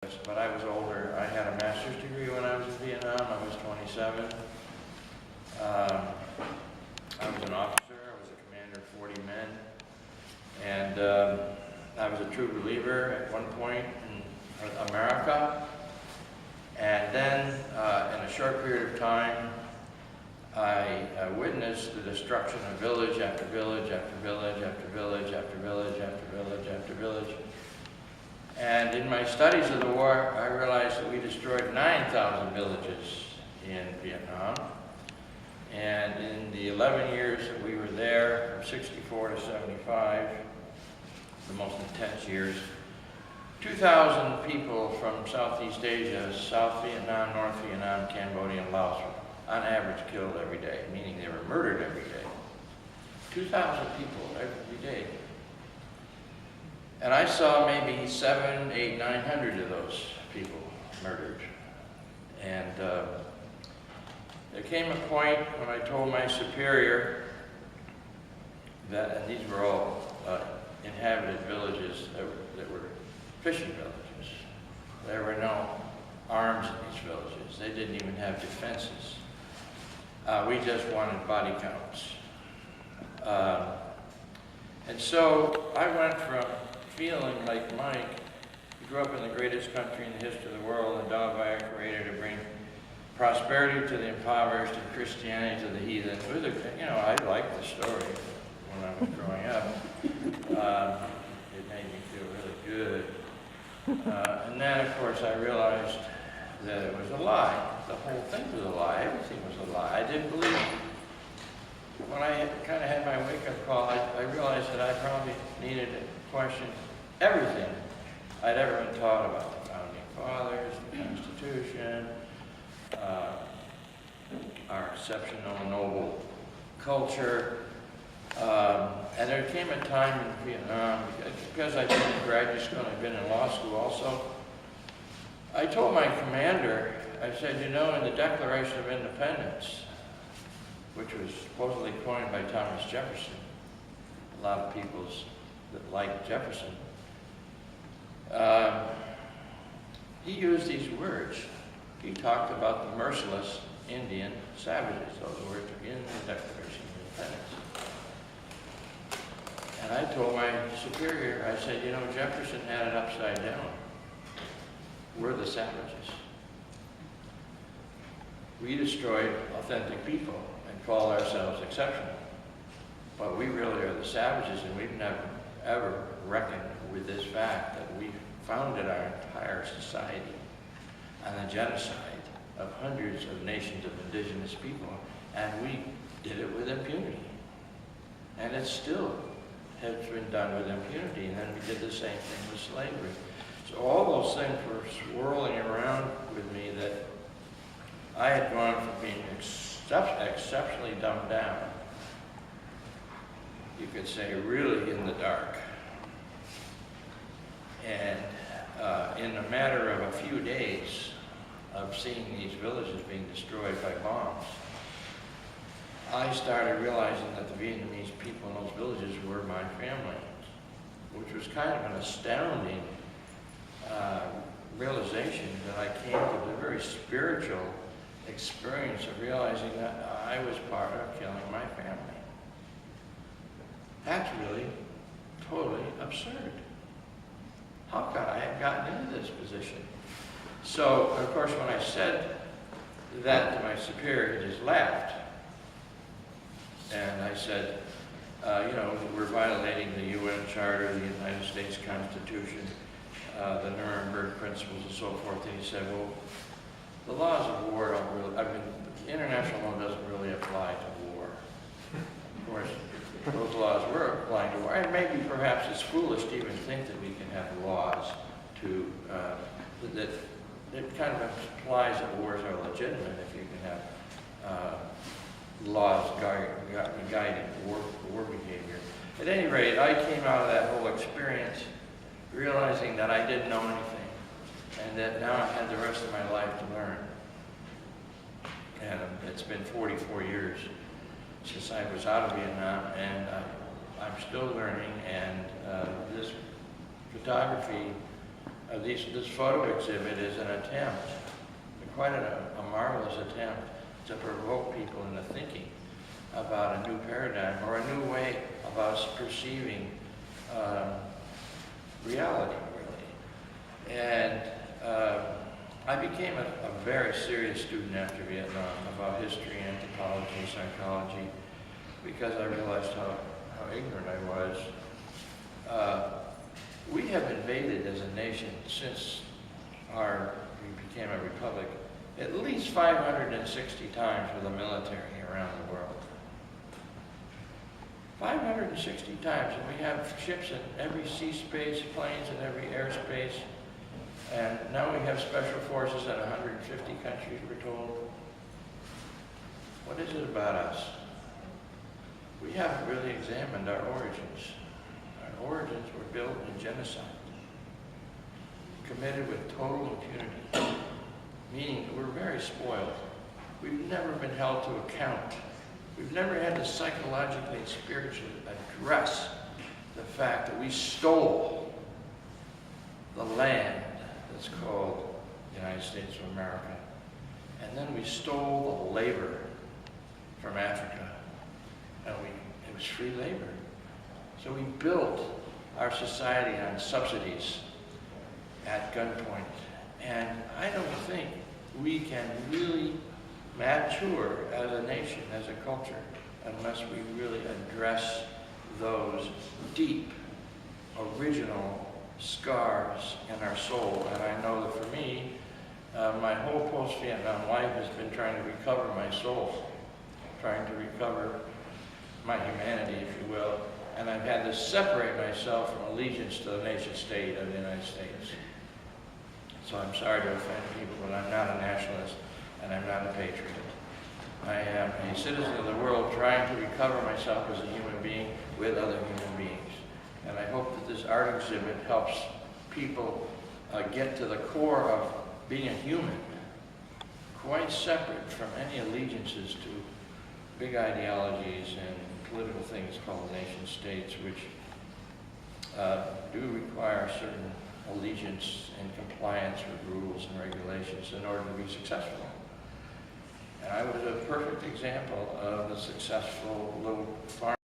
but I was older. I had a master's degree when I was in Vietnam. I was 27. I was an officer. I was a commander of 40 men. And I was a true believer at one point in America. And then, in a short period of time, I witnessed the destruction of village after village after village after village after village after village after village. And in my studies of the war, I realized that we destroyed 9,000 villages in Vietnam. And in the 11 years that we were there, from 64 to 75, the most intense years, 2,000 people from Southeast Asia, South Vietnam, North Vietnam, Cambodia, and Laos were on average killed every day, meaning they were murdered every day. 2,000 people every day. And I saw maybe 700, 800, 900 of those people murdered. And there came a point when I told my superior that, and these were all inhabited villages that were fishing villages. There were no arms in these villages. They didn't even have defenses. We just wanted body counts. And so I went from feeling like Mike, who grew up in the greatest country in the history of the world, and Davai created to bring prosperity to the impoverished and Christianity to the heathen. It was I liked the story when I was growing up. It made me feel really good. And then, of course, I realized that it was a lie. The whole thing was a lie. Everything was a lie. I didn't believe it. When I kind of had my wake-up call, I realized that I probably needed to question everything I'd ever been taught about the Founding Fathers, the Constitution, our exceptional, noble culture. And there came a time in Vietnam, because I'd been in graduate school and I'd been in law school also, I told my commander, I said, in the Declaration of Independence, which was supposedly coined by Thomas Jefferson, a lot of people that liked Jefferson, he used these words. He talked about the merciless Indian savages. Those words are in the Declaration of Independence. And I told my superior, I said, Jefferson had it upside down. We're the savages. We destroyed authentic people and call ourselves exceptional. But we really are the savages, and we've never, ever reckoned with this fact that we founded our entire society on the genocide of hundreds of nations of indigenous people, and we did it with impunity. And it still has been done with impunity, and then we did the same thing with slavery. So all those things were swirling around with me that I had gone from being exceptionally dumbed down, you could say really in the dark. And in a matter of a few days of seeing these villages being destroyed by bombs, I started realizing that the Vietnamese people in those villages were my family, which was kind of an astounding realization that I came to the very spiritual experience of realizing that I was part of killing my family. That's really totally absurd. How could I have gotten into this position? So, of course, when I said that to my superior, he just laughed. And I said, we're violating the UN Charter, the United States Constitution, the Nuremberg Principles, and so forth. And he said, well, the laws of war don't really, international law doesn't really apply to war. Of course, those laws were applying to war. And maybe perhaps it's foolish to even think that we can have laws that kind of implies that wars are legitimate if you can have laws guiding war behavior. At any rate, I came out of that whole experience realizing that I didn't know anything, and that now I had the rest of my life to learn. And it's been 44 years since I was out of Vietnam, and I'm still learning, and this photography this photo exhibit is an attempt, quite a marvelous attempt to provoke people into thinking about a new paradigm or a new way of us perceiving reality, really. And I became a very serious student after Vietnam about history, anthropology, psychology, because I realized how ignorant I was. We have invaded as a nation since we became a republic at least 560 times with the military around the world. 560 times, and we have ships in every sea space, planes in every airspace, and now we have special forces in 150 countries, we're told. What is it about us? We haven't really examined our origins. Our origins were built in genocide, committed with total impunity, meaning that we're very spoiled. We've never been held to account. We've never had to psychologically and spiritually address the fact that we stole the land that's called the United States of America. And then we stole the labor from Africa. And it was free labor. So we built our society on subsidies at gunpoint. And I don't think we can really mature as a nation, as a culture, unless we really address those deep, original scars in our soul. And I know that for me, my whole post-Vietnam life has been trying to recover my soul, trying to recover my humanity, if you will. And I've had to separate myself from allegiance to the nation state of the United States. So I'm sorry to offend people, but I'm not a nationalist and I'm not a patriot. I am a citizen of the world trying to recover myself as a human being with other human beings. And I hope that this art exhibit helps people get to the core of being a human, quite separate from any allegiances to big ideologies and political things called nation states, which do require certain allegiance and compliance with rules and regulations in order to be successful. And I was a perfect example of a successful little farm.